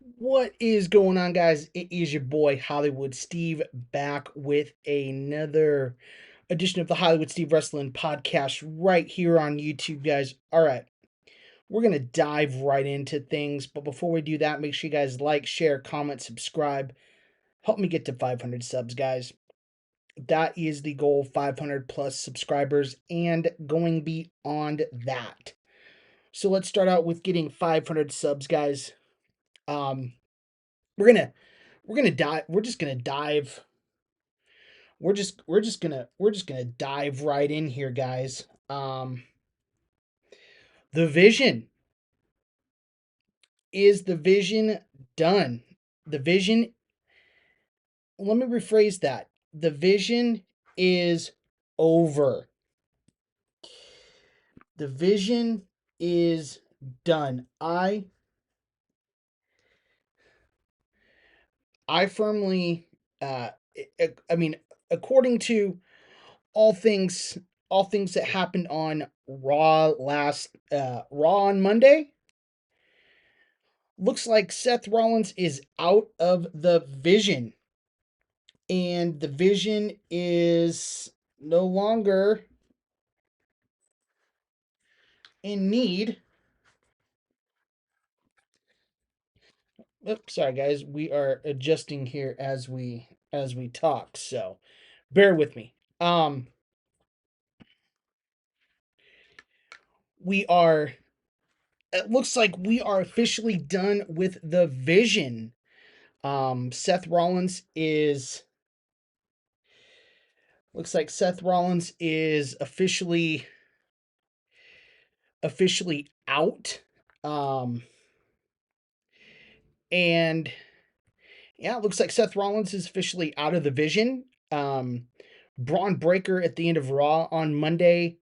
What is going on, guys? It is your boy Hollywood Steve back with another edition of the Hollywood Steve Wrestling Podcast right here on YouTube, guys. All right, we're gonna dive right into things, but before we do that, make sure you guys like, share, comment, subscribe. Help me get to 500 subs, guys. That is the goal: 500 plus subscribers, and going beyond that. So let's start out with getting 500 subs, guys. Um, we're gonna we're gonna dive we're just gonna dive we're just gonna dive right in here, guys. The vision. Is the vision done? The vision, let me rephrase that. The vision is over. The vision is done. I firmly I mean, according to all things all things that happened on Raw on Monday, looks like Seth Rollins is out of the vision, and the vision is no longer in need. Oops, sorry guys, we are adjusting here as we talk, so bear with me. We are It looks like we are officially done with the vision. Seth Rollins is Looks like Seth Rollins is officially out. Um, and yeah, it looks like Seth Rollins is officially out of the vision. Braun Breaker at the end of Raw on Monday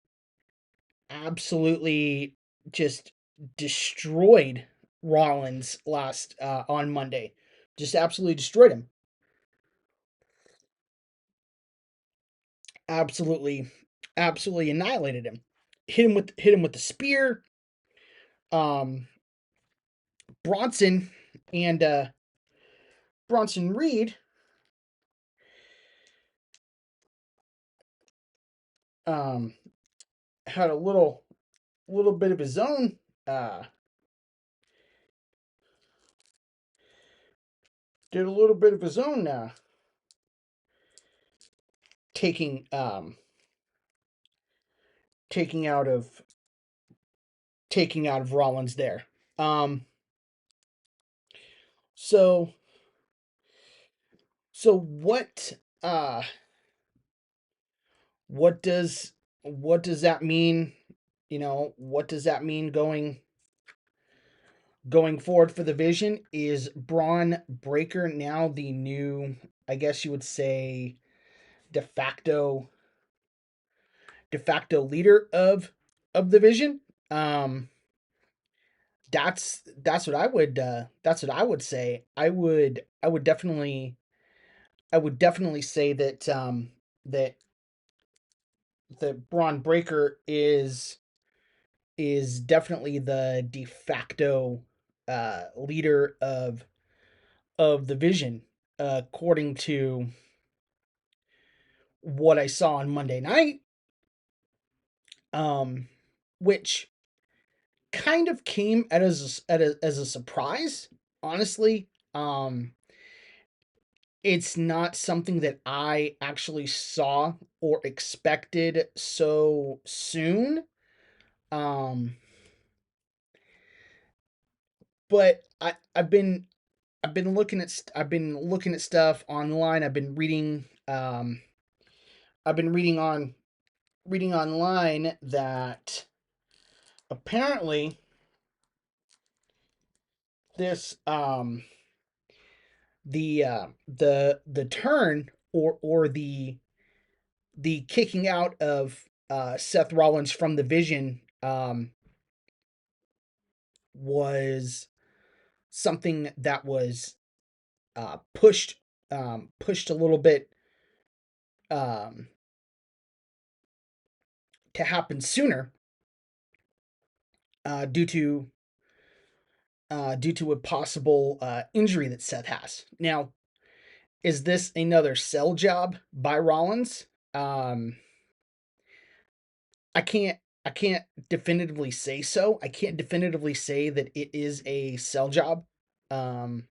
absolutely just destroyed Rollins last on Monday. Just absolutely destroyed him. Absolutely, absolutely annihilated him. Hit him with the spear. Um, Bronson and Bronson Reed um, had a little bit of his own uh, did a little bit of his own taking taking out of taking out of Rollins there. Um, so so uh what does what does that mean? What does that mean going forward for the Vision? Is Braun Breaker now the new, I guess you would say, de facto leader of the Vision? Um, that's what I would say. I would definitely say that that Braun Breaker is definitely the de facto leader of the Vision, according to what I saw on Monday night, um, which kind of came as a surprise, honestly. It's not something that I actually saw or expected so soon. Um, but I've been looking at stuff online. I've been reading online that apparently this the turn, or the kicking out of Seth Rollins from the Vision, was something that was pushed a little bit, um, to happen sooner, due to due to a possible injury that Seth has. Now, is this another sell job by Rollins? Um, I can't I can't definitively say so. I can't definitively say that it is a sell job. Um,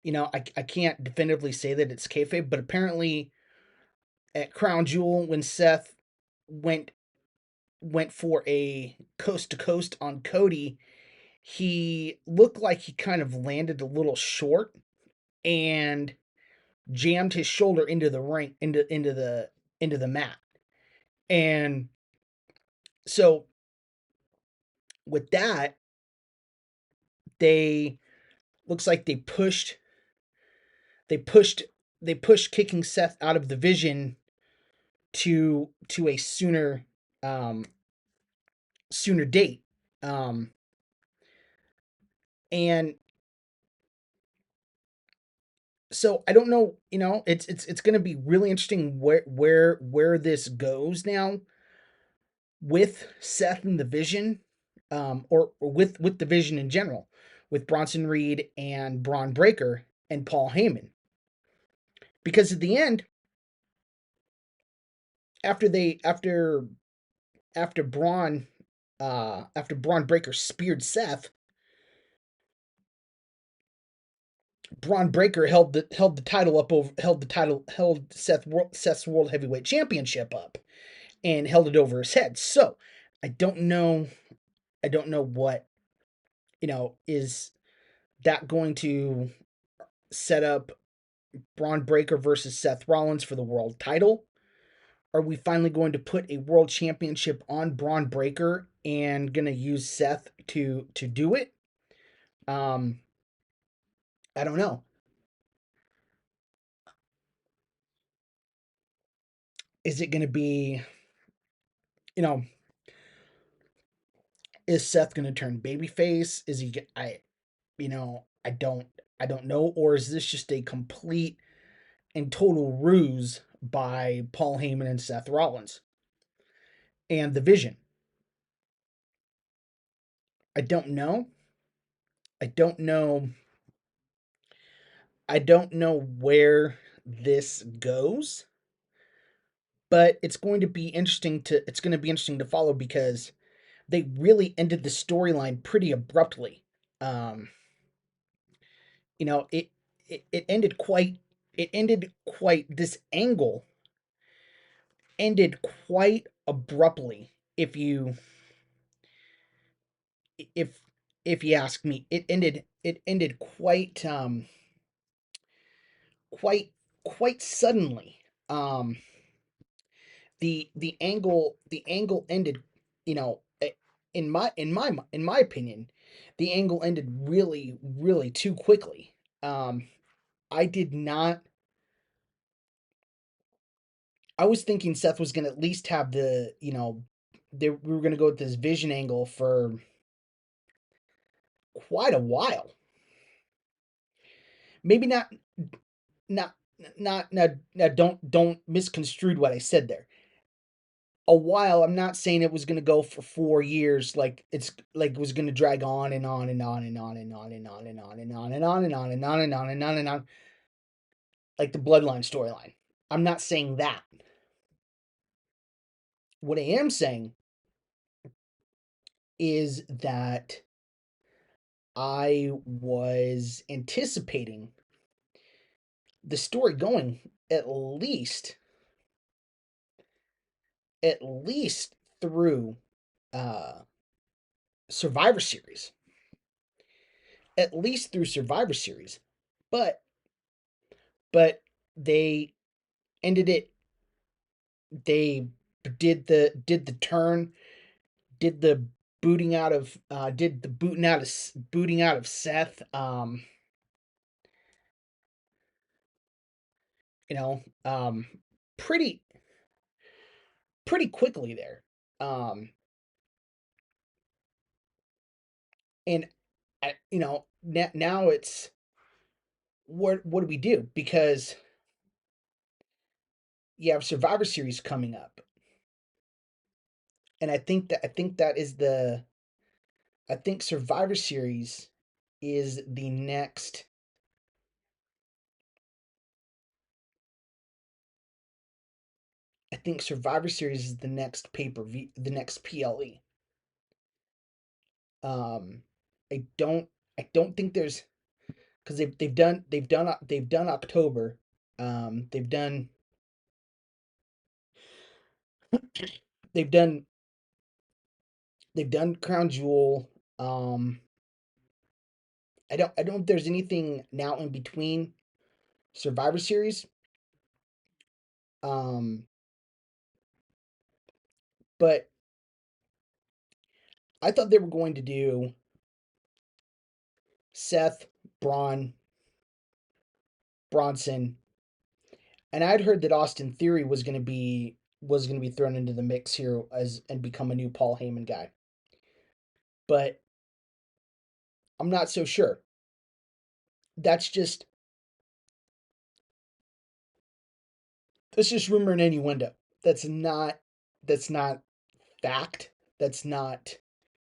I can't definitively say that it's kayfabe, but apparently at Crown Jewel when Seth went went for a coast to coast on Cody, he looked like he kind of landed a little short and jammed his shoulder into the ring into the mat. And so with that, they looks like they pushed they pushed kicking Seth out of the vision to a um sooner date. Um and so I don't know, it's going to be really interesting where this goes now with Seth and the Vision, or with the Vision in general, with Bronson Reed and Braun Breaker and Paul Heyman, because at the end, after they after Braun after Braun Breaker speared Seth, Braun Breaker held the title up over held Seth's World Heavyweight Championship up and held it over his head. So I don't know what, is that going to set up Braun Breaker versus Seth Rollins for the world title? Are we finally going to put a world championship on Braun Breaker and gonna use Seth to do it? Um, I don't know. Is it gonna be, you know, is Seth gonna turn babyface? Is he? I don't know. Or is this just a complete and total ruse by Paul Heyman and Seth Rollins and the Vision? I don't know. I don't know. I don't know where this goes, but it's going to be interesting to follow because they really ended the storyline pretty abruptly. Um, you know, it ended quite this angle ended quite abruptly. If if you ask me, it ended quite quite suddenly. Um, the angle ended, you know, in my opinion, the angle ended really too quickly. I did not. I was thinking Seth was gonna at least have we were gonna go with this Vision angle for quite a while. Maybe not now don't misconstrue what I said there. A while, I'm not saying it was going to go for 4 years, like it was going to drag on and on and on and on and on and on and on and on and on and on and on and on and on and on, like the Bloodline storyline. I'm not saying that. What I am saying is that I was anticipating the story going at least at least through uh Survivor Series. At least through Survivor Series. But but they ended it. They did the turn, did the booting out of Seth, you know, pretty pretty quickly there. And now it's, what do we do? Because you have Survivor Series coming up, and I think Survivor Series is the next. I think Survivor Series is the next pay per view, the next PLE. Um, I don't I don't think there's, because they've done October. Um, they've done they've done they've done Crown Jewel. Um, I don't know if there's anything now in between Survivor Series. Um, but I thought they were going to do Seth, Bron, Bronson, and I'd heard that Austin Theory was going to be thrown into the mix here as and become a new Paul Heyman guy. But I'm not so sure. That's just that's just rumor and innuendo. That's not that's not fact. That's not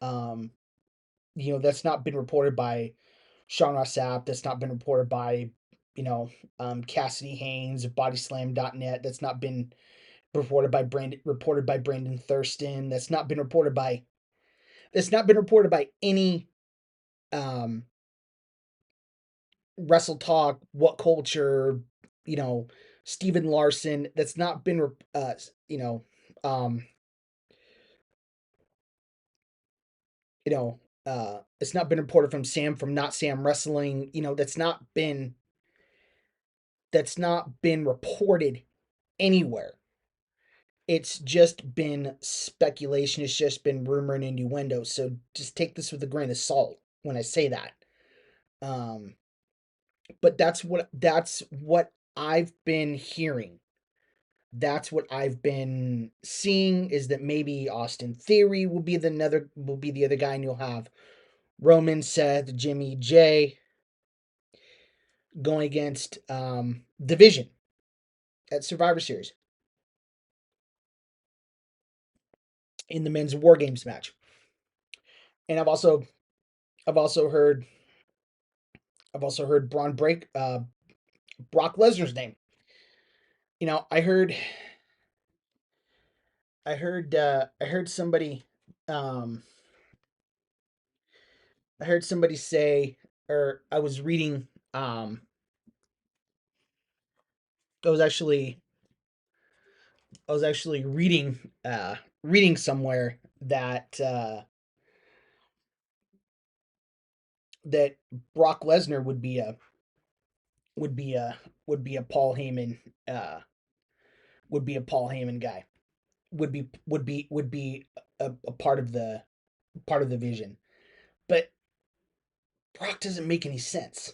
um that's not been reported by Sean Ross Sapp. That's not been reported by Cassidy Haynes of Bodyslam.net. Reported by Brandon Thurston. That's not been reported by any um Wrestle Talk, What Culture, you know, Steven Larson. That's not been um it's not been reported from Sam from Not Sam Wrestling. That's not been reported anywhere. It's just been speculation. It's just been rumor and innuendo. So just take this with a grain of salt when I say that. Um, but that's what I've been hearing. That's what I've been seeing, is that maybe Austin Theory will be the other guy, and you'll have Roman, Seth, Jimmy, Jay going against Division at Survivor Series in the men's War Games match. And I've also heard Brock Lesnar's name. You know, um I heard somebody say, or I was actually I was actually reading somewhere that Brock Lesnar would be a would be a Paul Heyman uh would be a Paul Heyman guy. Would be a part of the vision. But Brock doesn't make any sense.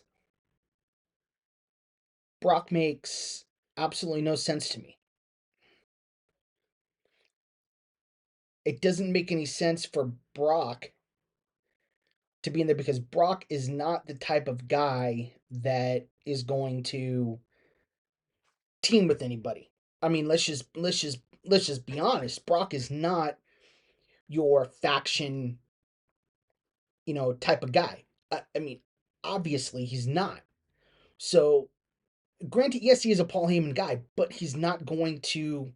Brock makes absolutely no sense to me. It doesn't make any sense for Brock to be in there, because Brock is not the type of guy that is going to team with anybody. I mean, let's just be honest. Brock is not your faction, type of guy. I mean, obviously he's not. So, granted, yes, he is a Paul Heyman guy, but he's not going to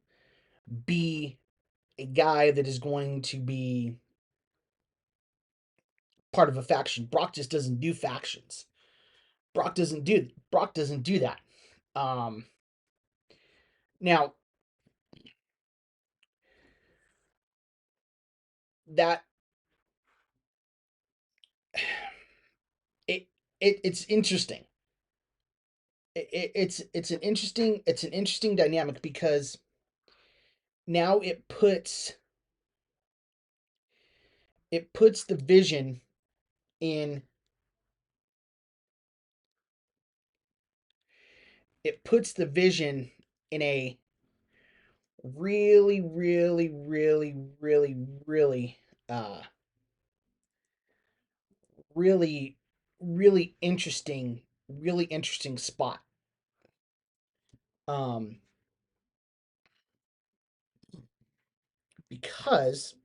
be a guy that is going to be part of a faction. Brock just doesn't do factions. Brock doesn't do that. Um, Now, that it, it's interesting. It's an interesting dynamic, because now it puts the vision in it puts the vision in a really, really, really, really, really, uh really, really interesting spot. um because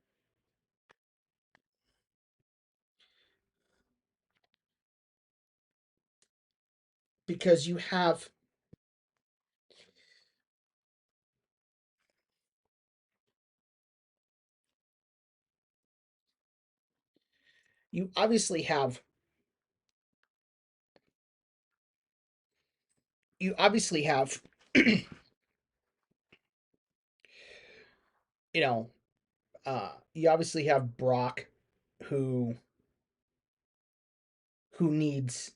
because you obviously have you obviously have you know you obviously have Brock who who needs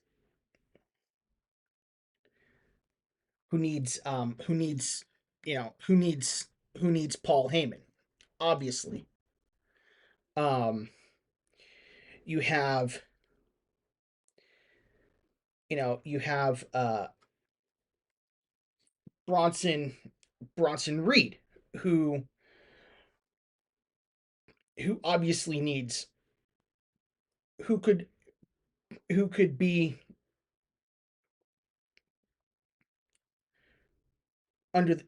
who needs who needs Paul Heyman, obviously. um you have you have Bronson Reed, who obviously needs who could who could be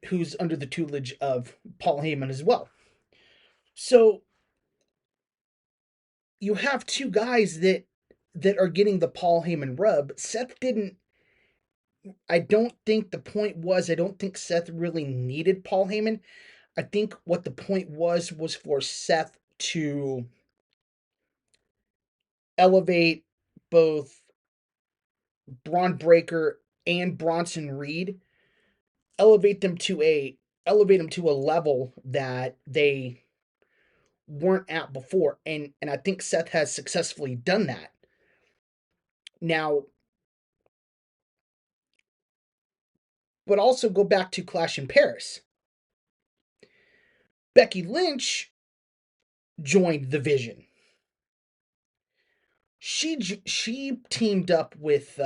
who's under the tutelage of Paul Heyman as well. So you have two guys that are getting the Paul Heyman rub. Seth didn't. I don't think the point was. I don't think Seth really needed Paul Heyman. I think what the point was for Seth to elevate both Braun Breaker and Bronson Reed, elevate them to a level that they weren't at before, and I think Seth has successfully done that. Now, but also go back to Clash in Paris. Becky Lynch joined the Vision. She teamed up with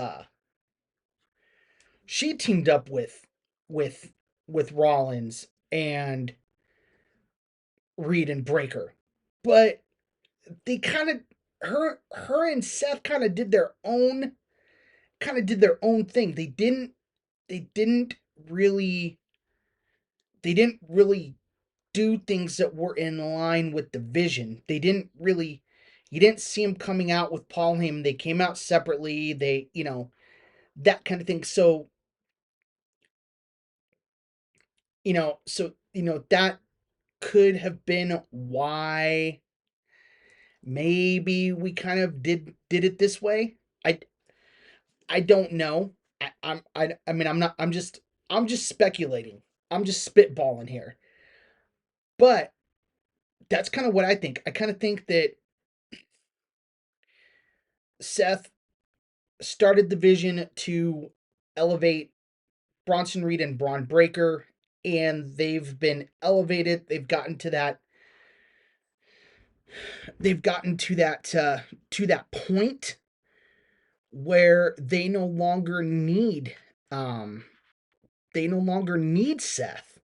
she teamed up with with Rollins and Reed and Breaker. But they kind of her and Seth kind of did their own thing. They didn't really they didn't really do things that were in line with the Vision. They didn't really you didn't see them coming out with Paul Heyman. They came out separately. They, that kind of thing. So, that could have been why maybe we kind of did it this way. I I don't know. I mean I'm just speculating. I'm just spitballing here. But that's kind of what I think. I kind of think that Seth started the Vision to elevate Bronson Reed and Braun Breaker, and they've been elevated. They've gotten to that point where um they no longer need Seth.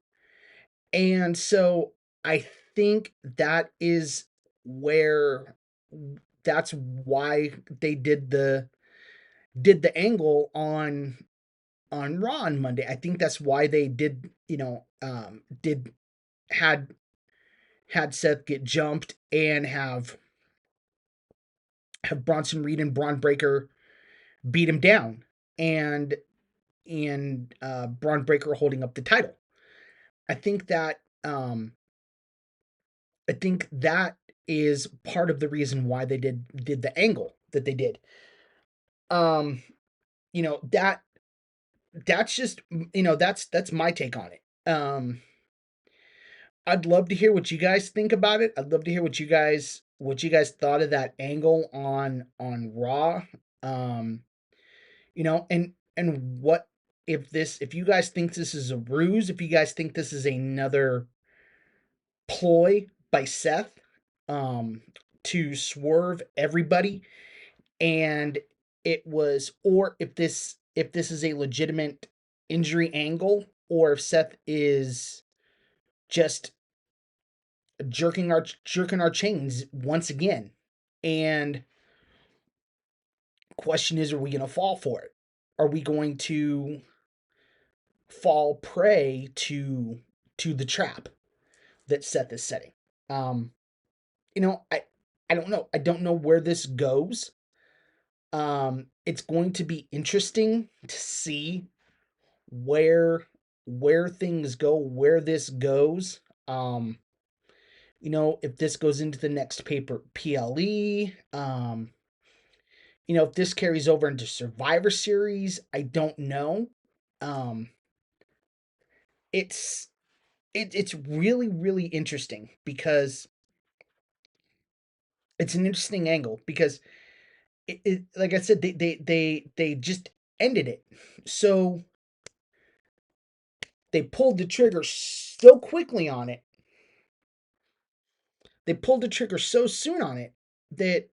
And so I think where that's why they did the angle on Raw on Monday. I think that's why they did, did had Seth get jumped and have Bronson Reed and Braun Breaker beat him down, and Braun Breaker holding up the title. I think that I think that is part of the reason why they did the angle that they did. Um, you know that that's just that's my take on it. I'd love to hear what you guys think about it. I'd love to hear what you guys thought of that angle on Raw. Um, and what if you guys think this is a ruse, if you guys think this is another ploy by Seth to swerve everybody, and or if this is a legitimate injury angle, or if Seth is just jerking our chains once again. And question is, are we going to fall for it? Are we going to fall prey to the trap that Seth is setting? Um, I don't know. I don't know where this goes. it's going to be interesting to see where where things go, where this goes. Um, if this goes into the next paper PLE, if this carries over into Survivor Series, I don't know. Um, it's it's really really interesting because it's an interesting angle because like I said, they just ended it. So they pulled the trigger so quickly on it. They pulled the trigger so soon on it that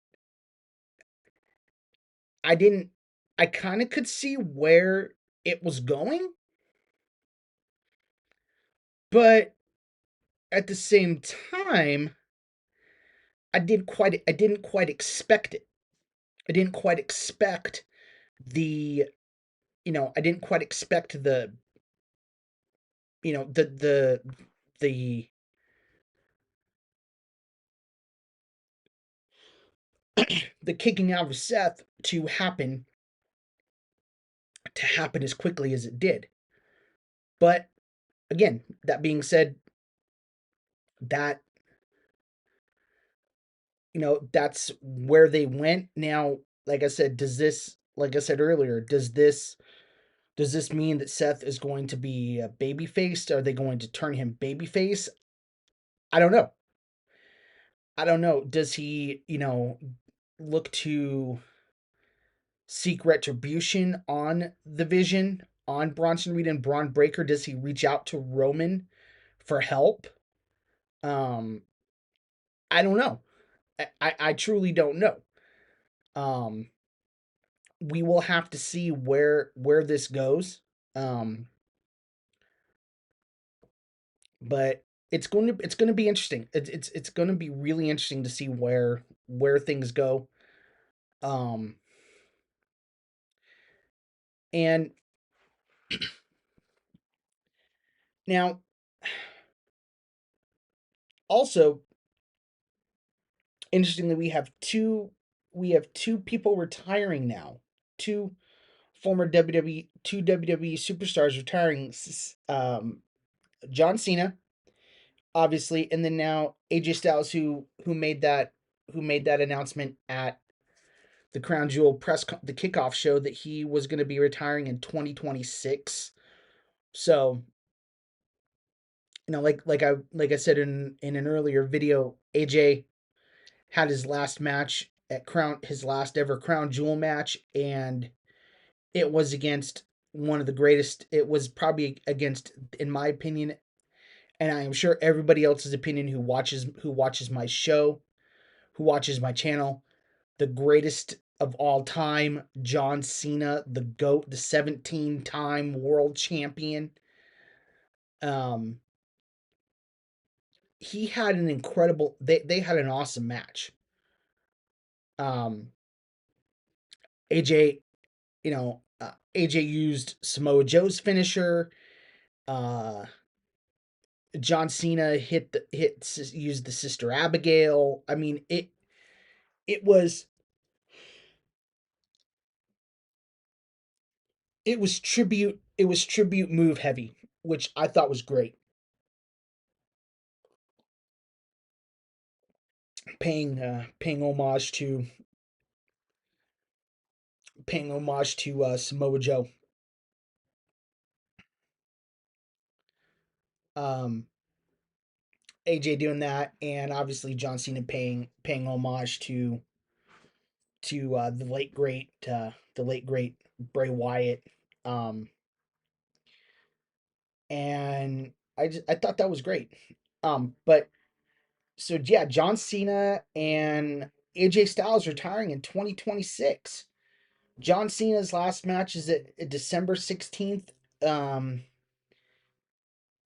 I didn't I kind of could see where it was going, but at the same time, I didn't quite expect it. I didn't quite expect the I didn't quite expect the you know the the kicking out of Seth to happen as quickly as it did. But again, that being said, that that's where they went. Now, like I said, like I said earlier, does this mean that Seth is going to be baby faced? Are they going to turn him babyface? I don't know. I don't know. Does he, look to seek retribution on the Vision, on Bronson Reed and Braun Breaker? Does he reach out to Roman for help? Um, I don't know. I truly don't know. Um, we will have to see where this goes. Um, but it's going to be interesting. It's going to be really interesting to see where things go. Um, and now also interestingly, we have two people retiring now. Two former two WWE superstars retiring. John Cena, obviously, and then now AJ Styles, who made that announcement at the Crown Jewel the kickoff show that he was going to be retiring in 2026. So, like I said in an earlier video, AJ had his last match at his last ever Crown Jewel match, and it was against one of the greatest. It was probably against, in my opinion, and I am sure everybody else's opinion who watches my show, who watches my channel, the greatest of all time, John Cena, the GOAT, the 17-time world champion. Um, he had an incredible. They had an awesome match. Um, AJ, AJ used Samoa Joe's finisher. Uh, John Cena used the Sister Abigail. I mean, it was it was tribute move heavy, which I thought was great. Paying homage to Samoa Joe. Um, AJ doing that, and obviously John Cena paying homage to the late great Bray Wyatt. Um, and I thought that was great. But so yeah, John Cena and AJ Styles retiring in 2026. John Cena's last match is at December 16th.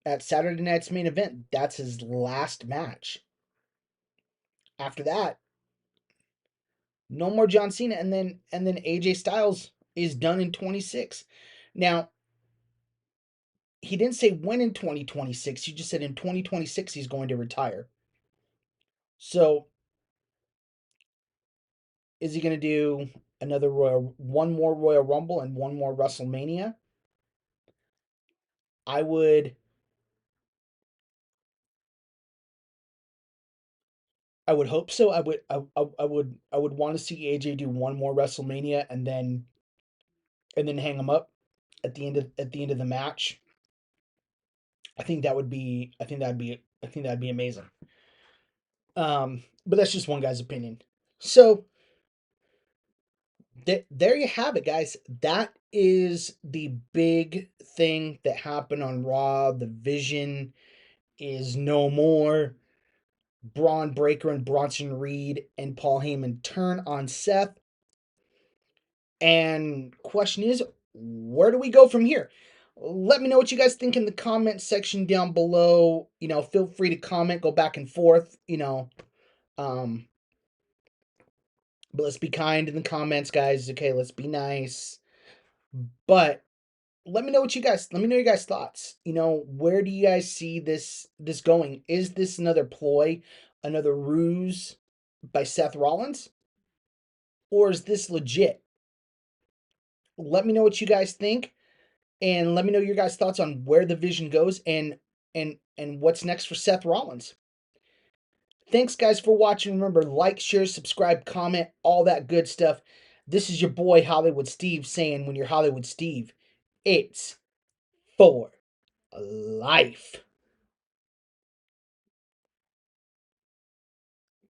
At Saturday Night's Main Event. That's his last match. After that, no more John Cena, and then AJ Styles is done in 26. Now, he didn't say when in 2026. He just said in 2026 he's going to retire. So, is he going to do one more Royal Rumble and one more WrestleMania, I would I would hope so. I would want to see AJ do one more WrestleMania and then hang him up at the end of the match. I think that'd be amazing. But that's just one guy's opinion. So there you have it, guys. That is the big thing that happened on Raw. The Vision is no more. Braun Breaker and Bronson Reed and Paul Heyman turn on Seth. And question is, where do we go from here? Let me know what you guys think in the comment section down below. Feel free to comment, go back and forth, um, but let's be kind in the comments, guys. Okay, let's be nice. But let me know your guys' thoughts. Where do you guys see this going? Is this another ploy, another ruse by Seth Rollins? Or is this legit? Let me know what you guys think, and let me know your guys' thoughts on where the Vision goes and what's next for Seth Rollins. Thanks, guys, for watching. Remember, like, share, subscribe, comment, all that good stuff. This is your boy Hollywood Steve saying, when you're Hollywood Steve, it's for life.